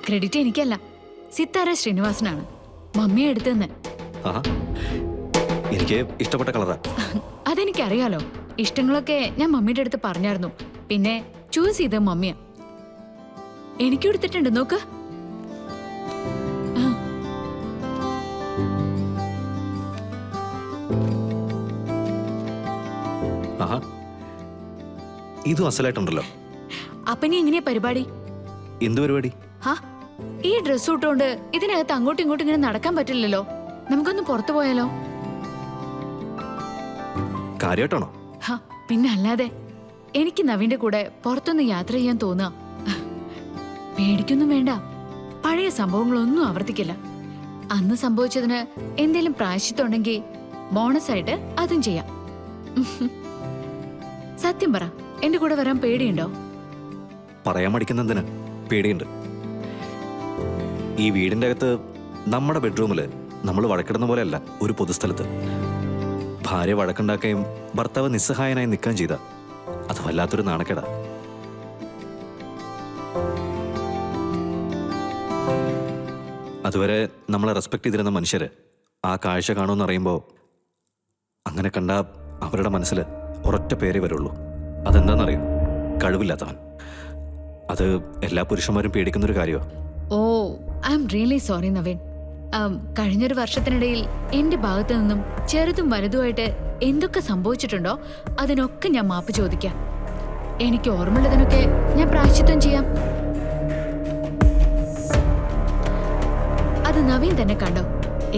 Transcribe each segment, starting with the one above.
Credit എനിക്കല്ല, സിത്താര ശ്രീനിവാസനാണ്. മമ്മിയെ എടുത്തെന്ന്. എനിക്ക് ഇഷ്ടപ്പെട്ട കളറാ. അതെനിക്കറിയാലോ. ഇഷ്ടങ്ങളൊക്കെ ഞാൻ മമ്മിയുടെ അടുത്ത് പറഞ്ഞായിരുന്നു. പിന്നെ ചൂസ് ചെയ്ത മമ്മിയാ. എനിക്കും എടുത്തിട്ടുണ്ട്, നോക്ക്. ഇതും അസലായിട്ടുണ്ടല്ലോ. അപ്പൊ നീ എങ്ങനെയാ പരിപാടി? എന്ത് പരിപാടി? ഈ ഡ്രസ് ഇട്ടുകൊണ്ട് ഇതിനകത്ത് അങ്ങോട്ടും ഇങ്ങോട്ടും ഇങ്ങനെ നടക്കാൻ പറ്റില്ലല്ലോ. നമുക്കൊന്ന് പുറത്തു പോയാലോ? കാര്യമായിട്ടാണോ? പിന്നെ അല്ലാതെ. എനിക്ക് നവീന്റെ കൂടെ പുറത്തൊന്ന് യാത്ര ചെയ്യാൻ തോന്നുക. പേടിക്കൊന്നും വേണ്ട, പഴയ സംഭവങ്ങളൊന്നും ആവർത്തിക്കില്ല. അന്ന് സംഭവിച്ചതിന് എന്തേലും പ്രായശ്ചിത്തം ഉണ്ടെങ്കിൽ ബോണസ് ആയിട്ട് അതും ചെയ്യാം. സത്യം പറ, എന്റെ കൂടെ വരാൻ പേടിയുണ്ടോ? പറയാൻ മടിക്കുന്നതിന് പേടിയുണ്ട്. ഈ വീടിന്റെ അകത്ത് നമ്മുടെ ബെഡ്റൂമില് നമ്മൾ വഴക്കിടുന്ന പോലെയല്ല ഒരു പൊതുസ്ഥലത്ത്. ഭാര്യ വഴക്കുണ്ടാക്കുകയും ഭർത്താവ് നിസ്സഹായനായി നിൽക്കുകയും ചെയ്ത അത് വല്ലാത്തൊരു നാണക്കേടാ. അതുവരെ നമ്മളെ റെസ്പെക്ട് ചെയ്തിരുന്ന മനുഷ്യര് ആ കാഴ്ച കാണുമെന്ന് അറിയുമ്പോൾ അങ്ങനെ കണ്ട അവരുടെ മനസ്സിൽ ഒരൊറ്റ പേരേ വരുള്ളൂ. അതെന്താണെന്നറിയോ? കഴിവില്ലാത്തവൻ. അത് എല്ലാ പുരുഷന്മാരും പേടിക്കുന്നൊരു കാര്യമാണ്. Oh, I'm really sorry Naveen. കഴിഞ്ഞൊരു വർഷത്തിനിടയിൽ എന്റെ ഭാഗത്തു നിന്നും ചെറുതും വലുതുമായിട്ട് എന്തൊക്കെ സംഭവിച്ചിട്ടുണ്ടോ അതിനൊക്കെ ഞാൻ മാപ്പ് ചോദിക്കാം. എനിക്ക് ഓർമ്മയുള്ളതിനൊക്കെ ഞാൻ പ്രായശ്ചിത്തം ചെയ്യാം. അത് നവീൻ തന്നെ കണ്ടോ?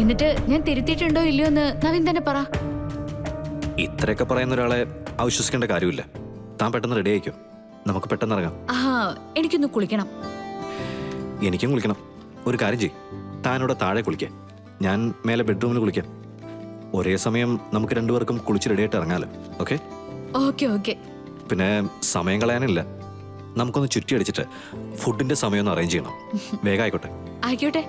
എന്നിട്ട് ഞാൻ തിരുത്തിയിട്ടുണ്ടോ ഇല്ലയോ എന്ന് നവീൻ തന്നെ പറ. ഇത്രയൊക്കെ പറയുന്ന ഒരാളെ അവിശ്വസിക്കേണ്ട കാര്യമില്ല. താൻ പെട്ടെന്ന് റെഡി ആയിക്കോ, നമുക്ക് പെട്ടെന്ന് ഇറങ്ങാം. എനിക്കൊന്ന് കുളിക്കണം. എനിക്കും കുളിക്കണം. ഒരു കാര്യം ചെയ്യ്, താനോടെ താഴെ കുളിക്കാം, ഞാൻ മേലെ ബെഡ്റൂമിൽ കുളിക്കാം. ഒരേ സമയം നമുക്ക് രണ്ടുപേർക്കും കുളിച്ച് റെഡിയായിട്ട് ഇറങ്ങാലോ. ഓക്കെ? Okay okay. പിന്നെ സമയം കളയാനില്ല, നമുക്കൊന്ന് ചുറ്റി അടിച്ചിട്ട് ഫുഡിന്റെ സമയം ഒന്ന് അറേഞ്ച് ചെയ്യണം. വേഗം ആയിക്കോട്ടെ. ആയിക്കോട്ടെ.